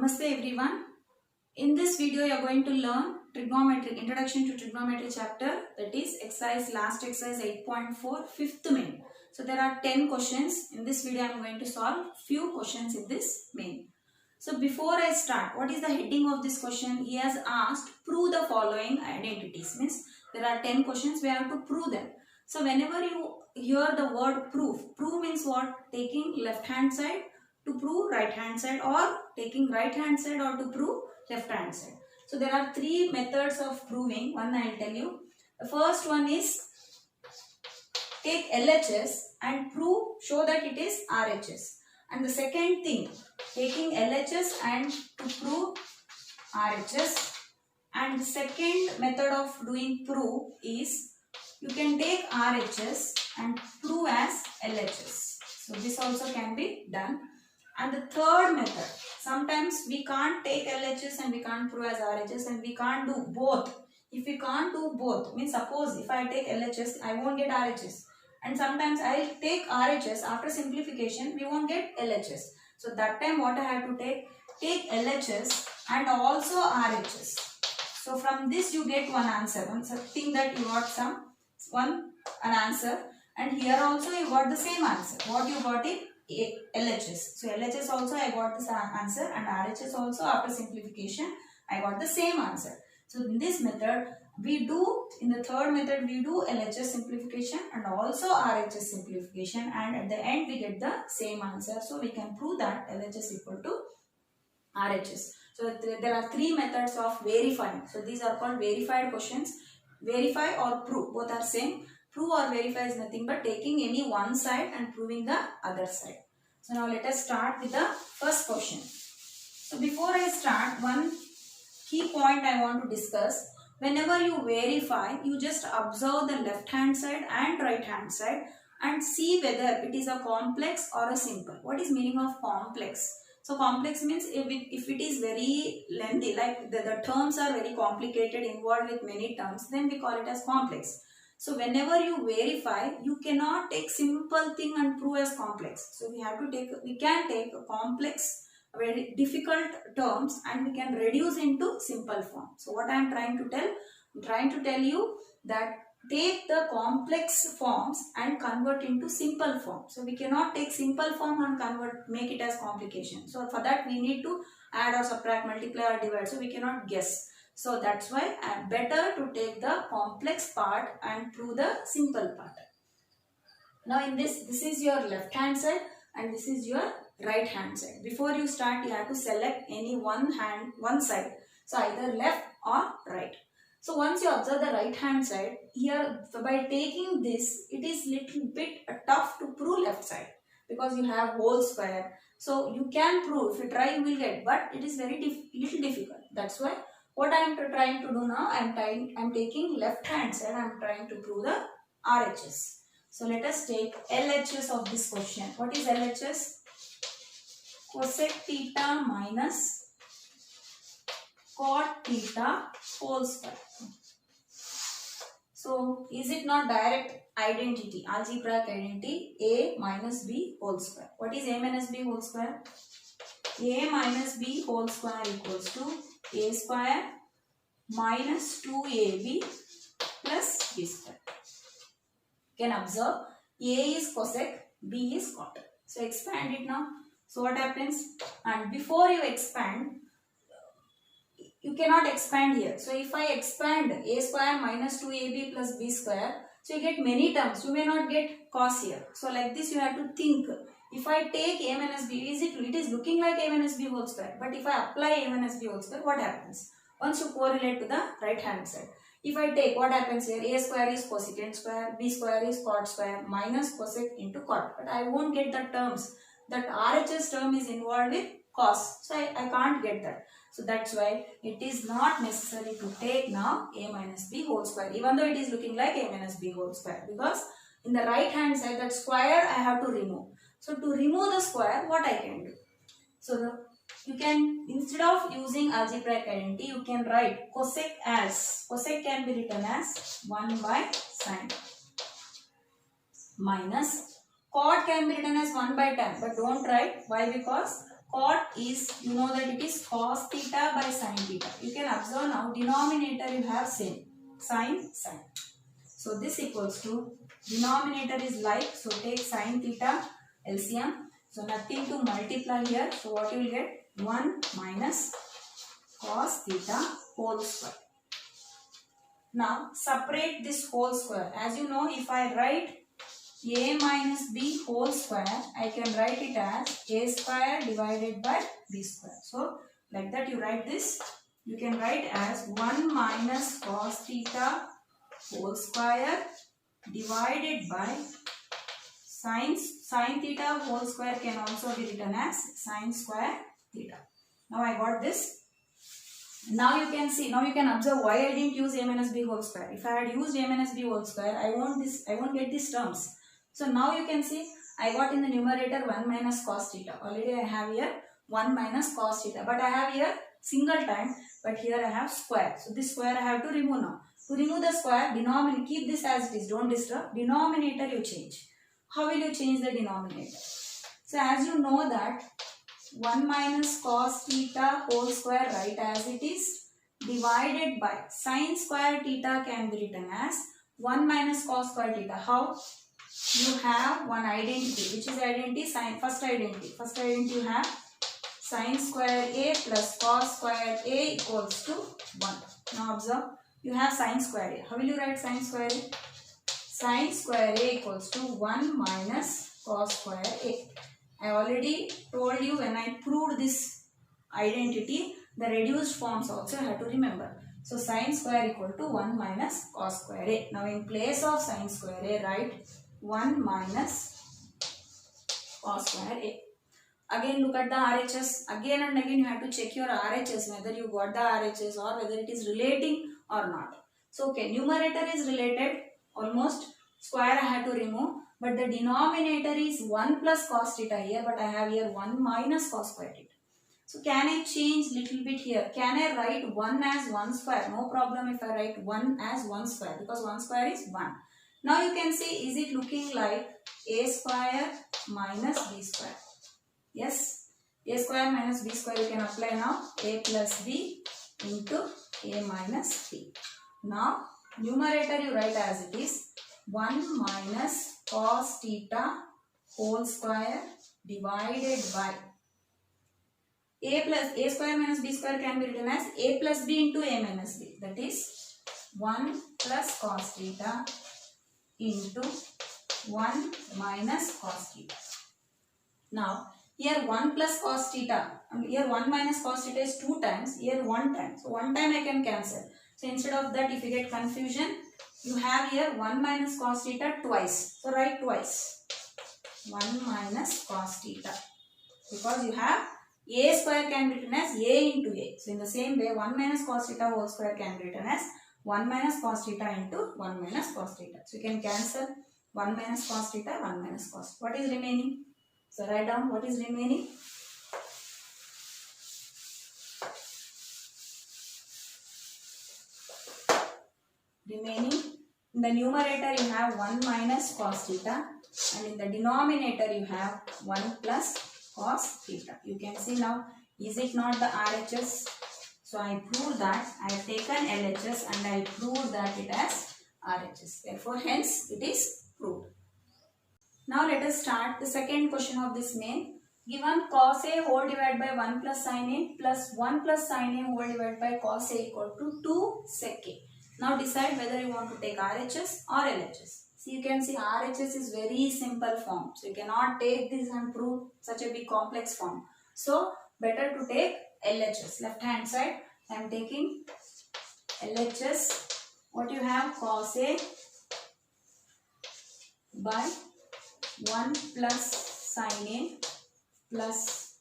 Namaste everyone. In this video you are going to learn trigonometry, introduction to trigonometry chapter, that is last exercise 8.4 fifth main. So there are 10 questions. In this video I am going to solve few questions in this main. So before I start, what is the heading of this question? He has asked prove the following identities. Means there are 10 questions, we have to prove them. So whenever you hear the word prove means what? Taking left hand side to prove right hand side, or taking right hand side or to prove left hand side. So there are three methods of proving. One I will tell you. The first one is take LHS and prove, show that it is RHS. And the second thing, taking LHS and to prove RHS. And the second method of doing prove is you can take RHS and prove as LHS. So this also can be done. And the third method, sometimes we can't take LHS and we can't prove as RHS, and we can't do both. If we can't do both, means suppose if I take LHS, I won't get RHS. And sometimes I will take RHS, after simplification, we won't get LHS. So that time what I have to take LHS and also RHS. So from this you get one answer. One thing that you got an answer, and here also you got the same answer. What you got in LHS. So LHS also I got this answer, and RHS also after simplification I got the same answer. So in this method in the third method we do LHS simplification and also RHS simplification, and at the end we get the same answer. So we can prove that LHS equal to RHS. So there are three methods of verifying. So these are called verified questions. Verify or prove, both are same. Prove or verify is nothing but taking any one side and proving the other side. So now let us start with the first question. So before I start, one key point I want to discuss. Whenever you verify, you just observe the left hand side and right hand side and see whether it is a complex or a simple. What is meaning of complex? So complex means if it is very lengthy, like the terms are very complicated, involved with many terms, then we call it as complex. So whenever you verify, you cannot take simple thing and prove as complex. So we can take a complex, very difficult terms, and we can reduce into simple form. So what I am trying to tell? I am trying to tell you that take the complex forms and convert into simple form. So we cannot take simple form and make it as complication. So for that we need to add or subtract, multiply or divide. So we cannot guess. So that's why better to take the complex part and prove the simple part. Now in this is your left hand side and this is your right hand side. Before you start, you have to select any one side. So either left or right. So once you observe the right hand side, here by taking this, it is little bit tough to prove left side because you have whole square. So you can prove, if you try you will get, but it is very little difficult. That's why what I am trying to do now, I am taking left hand side, I am trying to prove the RHS. So let us take LHS of this question. What is LHS? Cosec theta minus cot theta whole square. So is it not direct identity, algebraic identity? A minus B whole square. What is A minus B whole square? A minus B whole square equals to A square minus 2AB plus B square. You can observe A is cosec, B is cot. So expand it now. So what happens? And before you expand, you cannot expand here. So if I expand A square minus 2AB plus B square, so you get many terms. You may not get cos here. So like this you have to think. If I take A minus B, it is looking like A minus B whole square. But if I apply A minus B whole square, what happens? Once you correlate to the right hand side. If I take, what happens here? A square is cosecant square, B square is cot square, minus cosec into cot. But I won't get the terms. That RHS term is involved with cos. So I can't get that. So that's why it is not necessary to take now A minus B whole square. Even though it is looking like A minus B whole square. Because in the right hand side, that square I have to remove. So to remove the square, what I can do? So you can, instead of using algebraic identity, you can write cosec as, cosec can be written as 1 by sine minus cot can be written as 1 by tan, but don't write. Why? Because Cot is, you know that it is cos theta by sin theta. You can observe now, denominator you have same, sin. So this equals to, denominator is like, so take sin theta LCM. So nothing to multiply here. So what you will get? 1 minus cos theta whole square. Now separate this whole square. As you know, if I write a minus b whole square, I can write it as a square divided by b square. So like that you write this. You can write as 1 minus cos theta whole square divided by sin theta whole square can also be written as sin square theta. Now I got this. Now you can see, now you can observe why I didn't use a minus b whole square. If I had used a minus b whole square, I won't get these terms. So now you can see I got in the numerator 1 minus cos theta. Already I have here 1 minus cos theta. But I have here single time. But here I have square. So this square I have to remove now. To remove the square, denominator, keep this as it is. Don't disturb. Denominator you change. How will you change the denominator? So as you know that 1 minus cos theta whole square, write as it is, divided by sin square theta can be written as 1 minus cos square theta. How? You have one identity. Which is identity? First identity you have sin square a plus cos square a equals to 1. Now observe, you have sin square a. How will you write sin square a? Sin square a equals to 1 minus cos square a. I already told you when I proved this identity, the reduced forms also I have to remember. So sin square equal to 1 minus cos square a. Now in place of sin square a, write 1 minus cos square a. Again look at the RHS. Again and again you have to check your RHS, whether you got the RHS or whether it is relating or not. So okay, numerator is related, almost square I have to remove. But the denominator is 1 plus cos theta here, but I have here 1 minus cos square theta. So can I change little bit here? Can I write 1 as 1 square? No problem if I write 1 as 1 square, because 1 square is 1. Now you can see, is it looking like a square minus b square? Yes, a square minus b square you can apply now. A plus b into a minus b. Now numerator you write as it is 1 minus cos theta whole square divided by a square minus b square can be written as a plus b into a minus b. That is 1 plus cos theta into 1 minus cos theta. Now here 1 plus cos theta, here 1 minus cos theta is 2 times, here 1 time. So 1 time I can cancel. So instead of that, if you get confusion, you have here 1 minus cos theta twice. So write twice. 1 minus cos theta. Because you have a square can be written as a into a. So in the same way, 1 minus cos theta whole square can be written as 1 minus cos theta into 1 minus cos theta. So you can cancel 1 minus cos theta, 1 minus cos. What is remaining? So write down what is remaining. Remaining, in the numerator you have 1 minus cos theta, and in the denominator you have 1 plus cos theta. You can see now, is it not the RHS? So I proved that, I have taken LHS and I proved that it has RHS. Therefore, hence it is proved. Now let us start the second question of this main. Given cos A whole divided by 1 plus sin A plus 1 plus sin A whole divided by cos A equal to 2 sec A. Now decide whether you want to take RHS or LHS. So you can see RHS is very simple form. So you cannot take this and prove such a big complex form. So better to take LHS. Left hand side I am taking LHS. What you have? Cos A by 1 plus sin A plus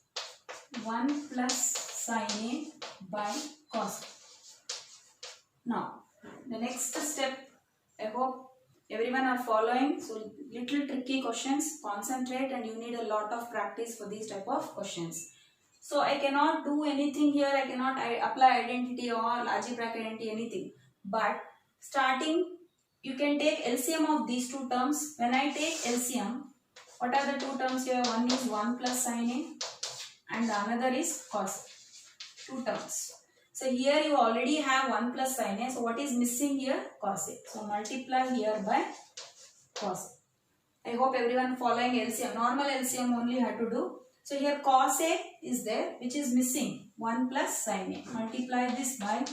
1 plus sin A by cos A. Now the next step, I hope everyone are following. So little tricky questions, concentrate, and you need a lot of practice for these type of questions. So I cannot do anything here, I cannot apply identity or algebraic identity, anything. But starting, you can take LCM of these two terms. When I take LCM, what are the two terms here? One is 1 plus sin A and another is cos. Two terms. So here you already have 1 plus sin A. So what is missing here? Cos A. So multiply here by cos A. I hope everyone following LCM. Normal LCM only have to do. So here cos A is there, which is missing. 1 plus sin A. Multiply this by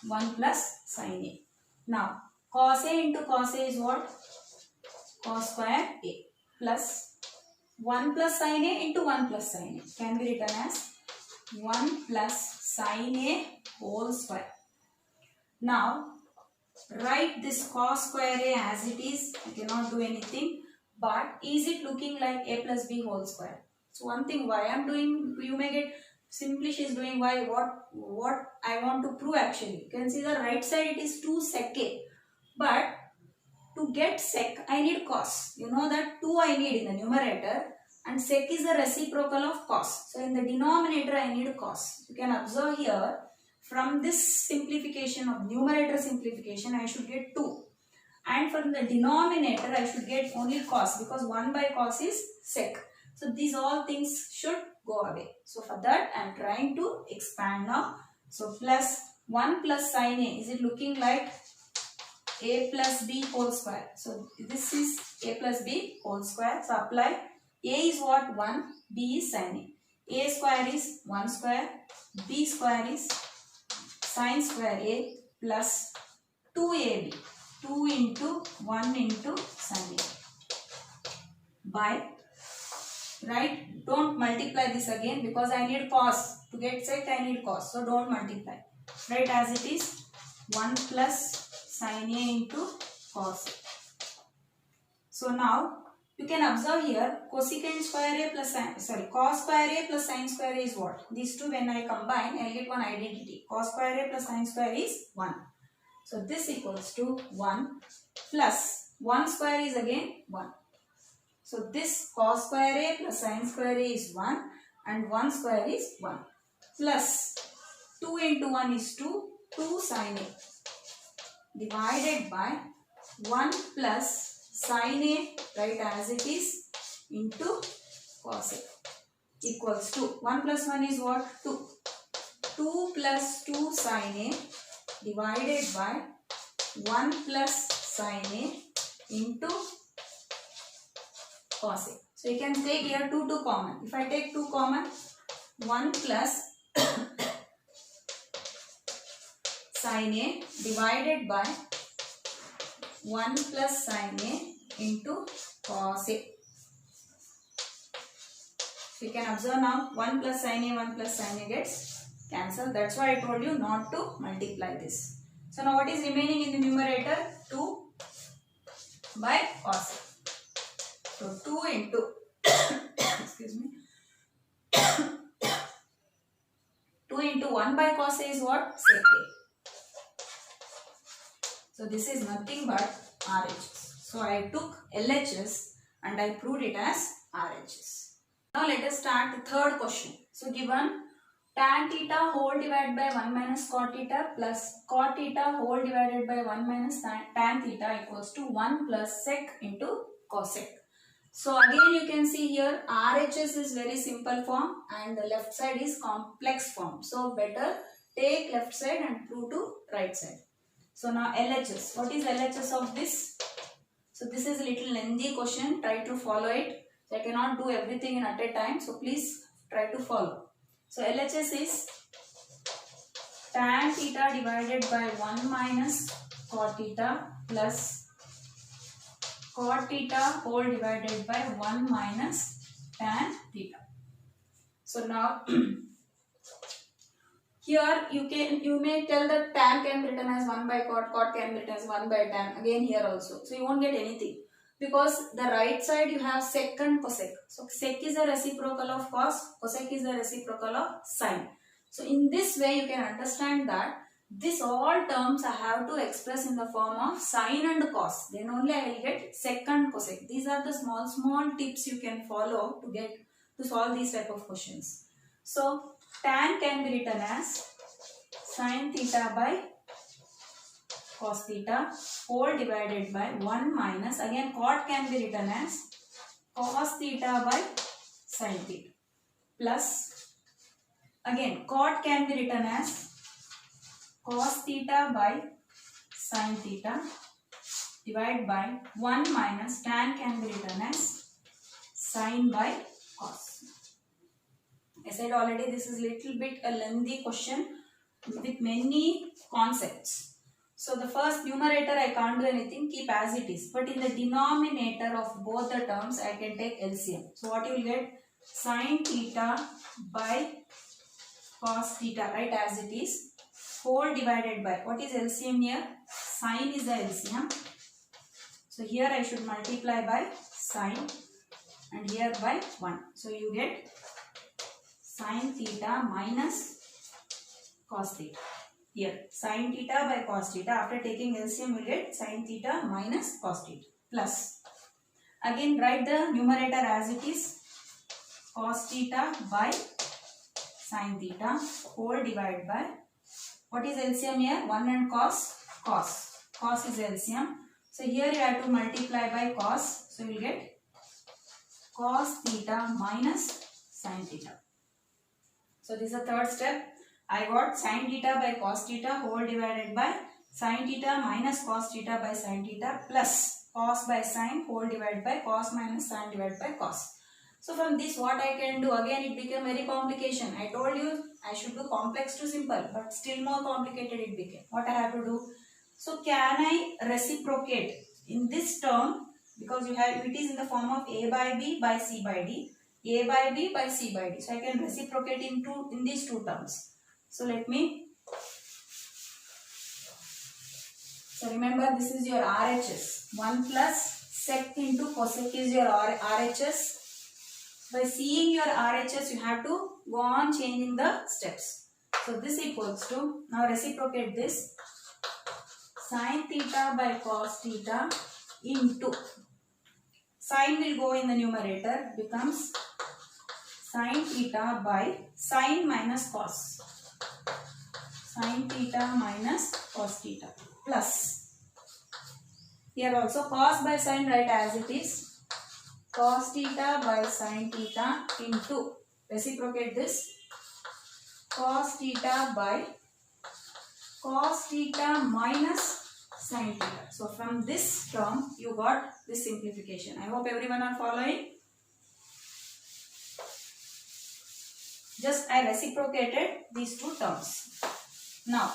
1 plus sin A. Now cos A into cos A is what? Cos square A plus 1 plus sin A into 1 plus sin A can be written as 1 plus sin A whole square. Now write this cos square A as it is. I cannot do anything, but is it looking like A plus B whole square? So one thing why I am doing, you may get simply she is doing why, what I want to prove actually. You can see the right side it is 2 sec A, but to get sec I need cos. You know that 2 I need in the numerator and sec is the reciprocal of cos. So in the denominator I need cos. You can observe here from this simplification of numerator simplification I should get 2. And from the denominator I should get only cos because 1 by cos is sec. So these all things should go away. So for that I am trying to expand now. So plus 1 plus sin A, is it looking like A plus B whole square? So this is A plus B whole square. So apply. A is what? 1. B is sin A. A square is 1 square. B square is sin square A plus 2AB. 2 into 1 into sin A. By, right? Don't multiply this again because I need cos. To get sec I need cos. So don't multiply. Write as it is 1 plus sin A into cos A. So now you can observe here cosecant square A plus cos square A plus sin square A is what? These two when I combine I get one identity. Cos square A plus sin square is 1. So this equals to 1 plus 1 square is again 1. So this cos square A plus sin square A is 1 and 1 square is 1 plus 2 into 1 is 2, 2 sin A divided by 1 plus sin A, right as it is, into cos A equals to 1 plus 1 is what? 2. 2 plus 2 sin A divided by 1 plus sin A into cos A. So you can take here 2 common. If I take 2 common, 1 plus sin A divided by 1 plus sin A into cos A. So you can observe now 1 plus sin A, 1 plus sin A gets cancelled. That's why I told you not to multiply this. So now what is remaining in the numerator? 2 by cos A. So 2 into excuse me 2 into 1 by cos A is what? Sec A. So this is nothing but RHS. So I took LHS and I proved it as RHS. Now let us start the third question. So given tan theta whole divided by 1 minus cot theta plus cot theta whole divided by 1 minus tan theta equals to 1 plus sec into cosec. So again you can see here RHS is very simple form and the left side is complex form. So better take left side and prove to right side. So now LHS. What is LHS of this? So this is a little lengthy question. Try to follow it. So I cannot do everything in at a time. So please try to follow. So LHS is tan theta divided by 1 minus cot theta plus cot theta whole divided by 1 minus tan theta. So now here you may tell that tan can be written as 1 by cot, cot can be written as 1 by tan, again here also. So you won't get anything because the right side you have sec and cosec. So sec is a reciprocal of cos, cosec is a reciprocal of sin. So in this way you can understand that this all terms I have to express in the form of sin and cos. Then only I will get sec and cosec. These are the small tips you can follow to solve these type of questions. So tan can be written as sin theta by cos theta whole divided by 1 minus, again cot can be written as cos theta by sin theta. plus, again cot can be written as cos theta by sin theta divided by 1 minus tan can be written as sin by cos. I said already this is little bit a lengthy question with many concepts. So the first numerator I can't do anything, keep as it is. But in the denominator of both the terms I can take LCM. So what you will get? Sin theta by cos theta, right, as it is, whole divided by, what is LCM here? Sin is the LCM. So here I should multiply by sin and here by 1. So you get sin theta minus cos theta. Here sin theta by cos theta, after taking LCM we get sin theta minus cos theta plus, again write the numerator as it is, cos theta by sin theta whole divided by, what is LCM here? 1 and cos, cos is LCM. So here you have to multiply by cos, so you will get cos theta minus sin theta. So this is the third step. I got sin theta by cos theta whole divided by sin theta minus cos theta by sin theta plus cos by sin whole divided by cos minus sin divided by cos. So from this what I can do, again it became very complication. I told you I should do complex to simple, but still more complicated it became. What I have to do? So can I reciprocate in this term, because you have, it is in the form of a by b by c by d, a by b by c by d. So I can reciprocate in these two terms. So let me, so remember this is your RHS, 1 plus sec into cosec is your RHS. By seeing your RHS you have to go on changing the steps. So this equals to, now reciprocate this, sin theta by cos theta into, sin will go in the numerator, becomes sin theta by sin minus cos, sin theta minus cos theta plus, here also cos by sin write as it is, cos theta by sin theta into, reciprocate this, cos theta by cos theta minus sin theta. So from this term you got this simplification. I hope everyone are following. Just I reciprocated these two terms. Now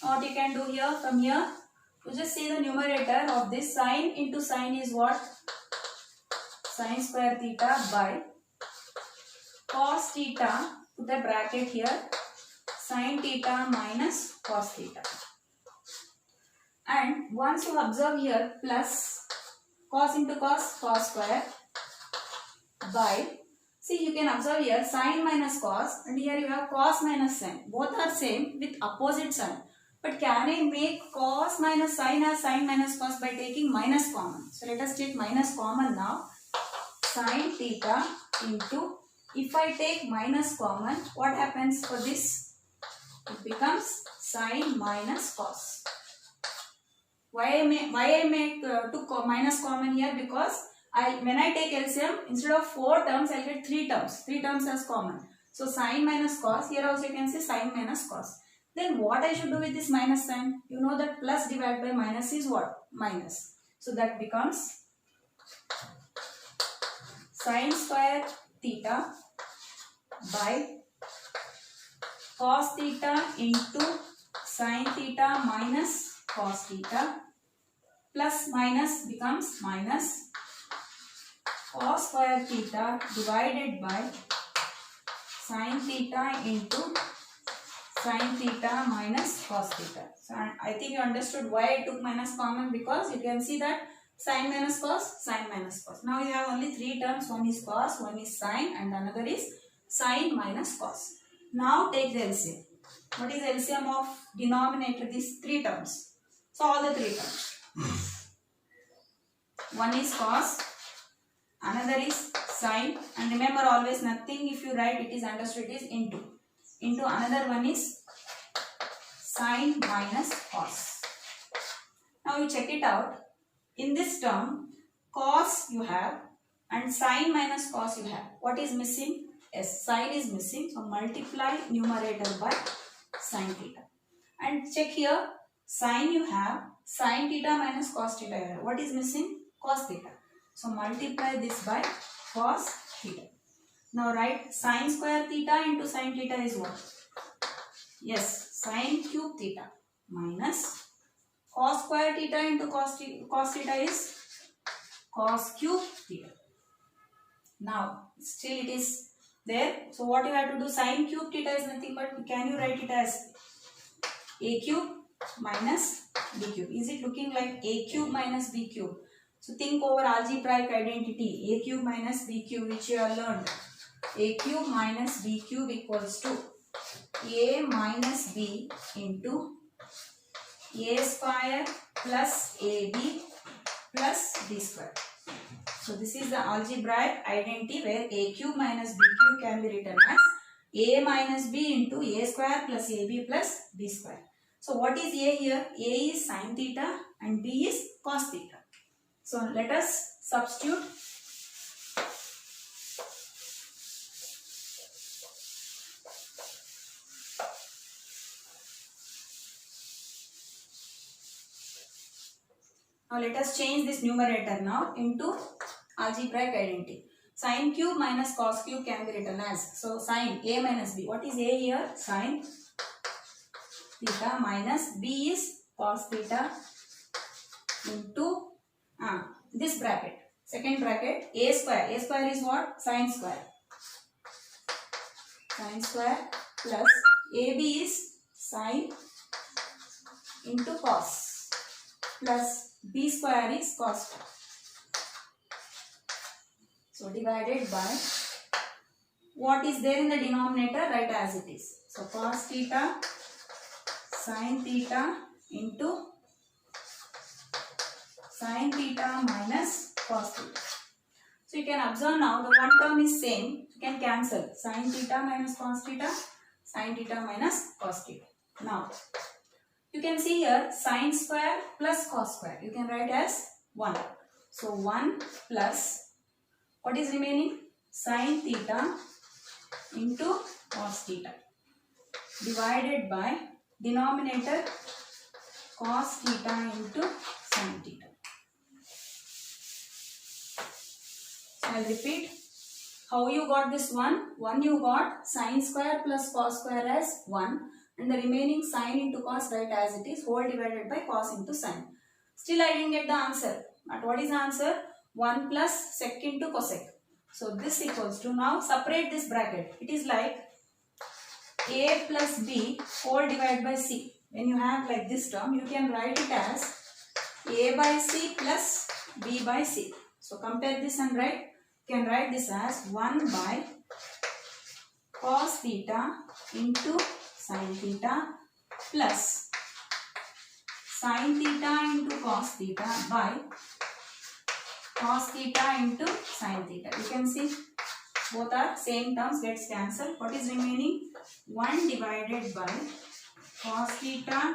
what you can do here, from here you just see the numerator of this, sin into sin is what? Sin square theta by cos theta, put the bracket here, sin theta minus cos theta. And once you observe here, plus cos into cos, cos square by, see you can observe here sin minus cos, and here you have cos minus sin. Both are same with opposite sign. But can I make cos minus sin as sin minus cos by taking minus common? So let us take minus common now. Sin theta into, if I take minus common, what happens for this? It becomes sin minus cos. Why I make took minus common here? Because when I take LCM, instead of 4 terms, I get 3 terms. 3 terms as common. So sin minus cos, here also you can say sin minus cos. Then what I should do with this minus sign? You know that plus divided by minus is what? Minus. So that becomes sin square theta by cos theta into sin theta minus cos theta, plus minus becomes minus cos square theta divided by sin theta into sin theta minus cos theta. So I think you understood why I took minus common, because you can see that sin minus cos, sin minus cos. Now you have only 3 terms, one is cos, one is sin, and another is sin minus cos. Now take the LCM. What is LCM of denominator? These 3 terms. So all the 3 terms. One is cos, another is sin, and remember always nothing if you write it is understood, it is into. Into another one is sin minus cos. Now you check it out. In this term, cos you have, and sine minus cos you have. What is missing? Yes, sine is missing. So multiply numerator by sine theta. And check here, sine you have, sine theta minus cos theta you have. What is missing? Cos theta. So multiply this by cos theta. Now write sine square theta into sine theta is what? Yes, sine cube theta minus cos square theta into cos theta is cos cube theta. Now still it is there. So what you have to do, sine cube theta is nothing but, can you write it as a cube minus b cube. Is it looking like a cube minus b cube? So think over algebraic identity, a cube minus b cube, which you have learned. A cube minus b cube equals to a minus b into a square plus ab plus b square. So this is the algebraic identity where a cube minus b cube can be written as a minus b into a square plus ab plus b square. So what is a here? A is sine theta and b is cos theta. So let us substitute. Now let us change this numerator now into algebraic identity. Sine cube minus cos cube can be written as, so sine a minus b. What is a here? Sine theta minus b is cos theta into this bracket. Second bracket, a square. A square is what? Sine square. Sine square plus ab is sine into cos plus b square is cos. So divided by what is there in the denominator, write as it is. So cos theta sin theta into sin theta minus cos theta. So you can observe now the one term is same. You can cancel sin theta minus cos theta, sin theta minus cos theta. Now you can see here sin square plus cos square. You can write as 1. So 1 plus what is remaining? Sin theta into cos theta divided by denominator cos theta into sin theta. So I will repeat. How you got this one? 1 you got sin square plus cos square as 1 and the remaining sin into cos write as it is, whole divided by cos into sin. Still I didn't get the answer. But what is the answer? 1 plus sec into cosec. So this equals to, now separate this bracket. It is like a plus b whole divided by c. When you have like this term, you can write it as a by c plus b by c. So compare this and write. You can write this as 1 by cos theta into sin theta plus sin theta into cos theta by cos theta into sin theta. You can see both are same terms, gets cancelled. What is remaining? 1 divided by cos theta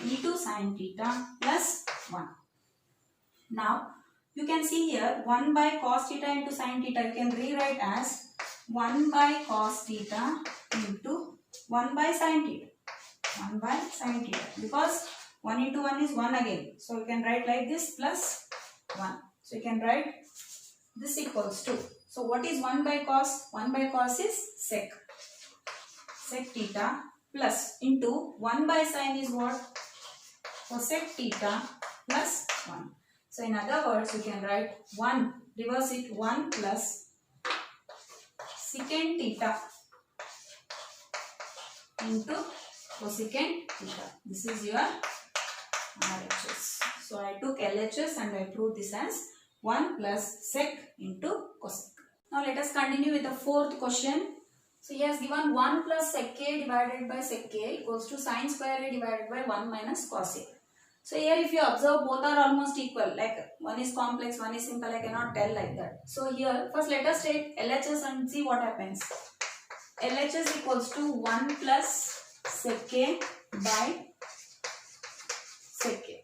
into sin theta plus 1. Now you can see here 1 by cos theta into sin theta. You can rewrite as 1 by cos theta into 1 by sin theta. 1 by sin theta. Because 1 into 1 is 1 again. So you can write like this plus 1. So you can write this equals to. So what is 1 by cos? 1 by cos is sec. Sec theta plus into 1 by sin is what? Cosec theta plus 1. So in other words, you can write 1, reverse it, 1 plus secant theta into cosecant theta. This is your RHS. So I took LHS and I proved this as 1 plus sec into cosec. Now let us continue with the fourth question. So he has given 1 plus sec a divided by sec a equals to sin square a divided by 1 minus cos a. So here if you observe, both are almost equal, like one is complex, one is simple. I cannot tell like that. So here first let us take LHS and see what happens. LHS equals to 1 plus sec a by sec a.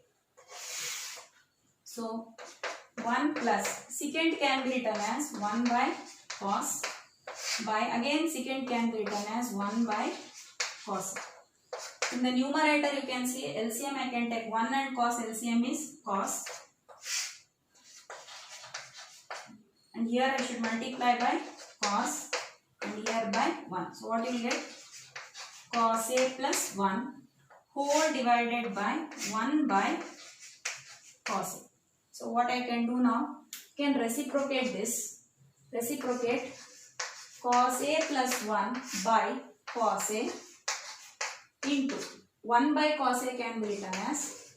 So 1 plus secant can be written as 1 by cos by again secant can be written as 1 by cos. In the numerator you can see LCM I can take 1 and cos LCM is cos. And here I should multiply by cos and here by 1. So what you will get? Cos A plus 1 whole divided by 1 by cos A. So what I can do now? Can reciprocate this. Reciprocate cos A plus 1 by cos A into 1 by cos A can be written as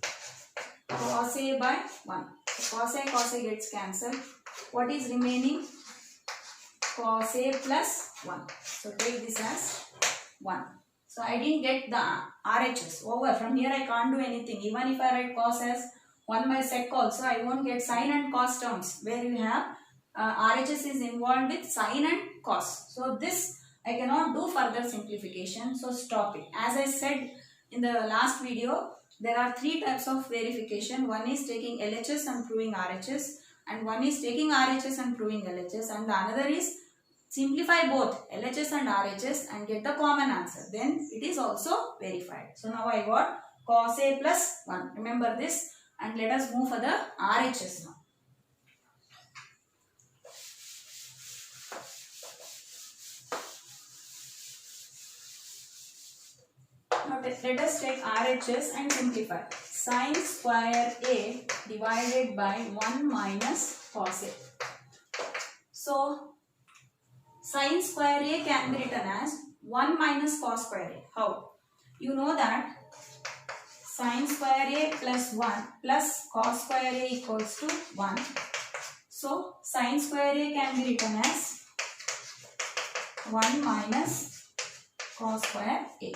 cos A by 1. So cos A gets cancelled. What is remaining? Cos A plus 1. So take this as 1. So I didn't get the RHS. Over. From here I can't do anything. Even if I write cos as 1 by sec also, I won't get sine and cos terms. Where you have RHS is involved with sine and cos. So this I cannot do further simplification. So stop it. As I said in the last video, there are 3 types of verification. One is taking LHS and proving RHS. And one is taking RHS and proving LHS. And the another is simplify both LHS and RHS and get the common answer. Then it is also verified. So now I got cos A plus 1. Remember this. And let us move for the RHS now. Now let us take RHS and simplify. Sin square A divided by 1 minus cos A. So sin square A can be written as 1 minus cos square A. How? You know that sin square A plus 1 plus cos square A equals to 1. So sin square A can be written as 1 minus cos square A.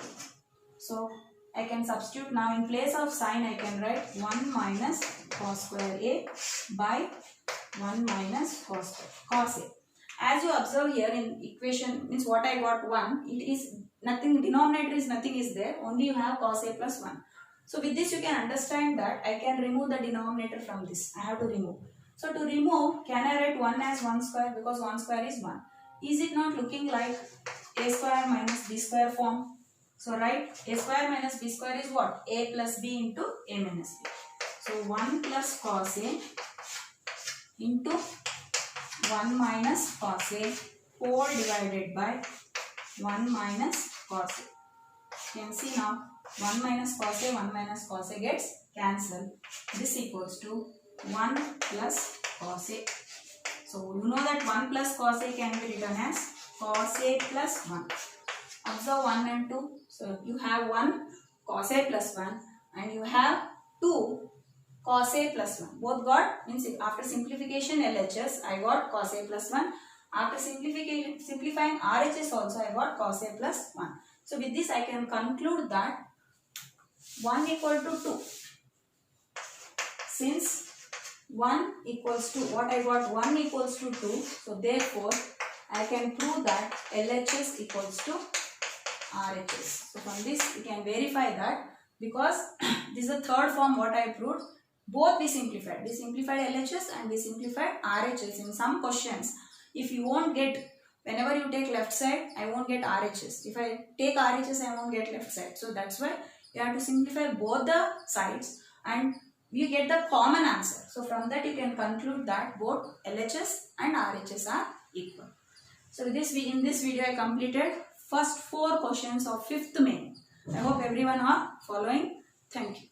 So I can substitute now in place of sin I can write 1 minus cos square A by 1 minus cos A. As you observe here in equation means what I got 1, it is nothing, denominator is nothing is there, only you have cos A plus 1. So with this you can understand that I can remove the denominator from this. I have to remove. So to remove, can I write 1 as 1 square because 1 square is 1. Is it not looking like A square minus B square form? So write A square minus B square is what? A plus B into A minus B. So 1 plus cos A into 1 minus cos A whole divided by 1 minus cos A. You can see now 1 minus cos A gets cancelled. This equals to 1 plus cos A. So you know that 1 plus cos A can be written as cos A plus 1. Observe 1 and 2. So you have 1 cos A plus 1 and you have 2 cos A plus 1. Both got, means after simplification LHS I got cos A plus 1. After simplifying RHS also I got cos A plus 1. So with this I can conclude that 1 equal to 2. Since 1 equals to, what I got 1 equals to 2. So therefore I can prove that LHS equals to RHS. So from this you can verify that because this is the third form what I proved. Both we simplified. We simplified LHS and we simplified RHS. In some questions, if you won't get, whenever you take left side, I won't get RHS. If I take RHS, I won't get left side. So that's why you have to simplify both the sides and you get the common answer. So from that you can conclude that both LHS and RHS are equal. So in this video I completed first 4 questions of 5th main. I hope everyone are following. Thank you.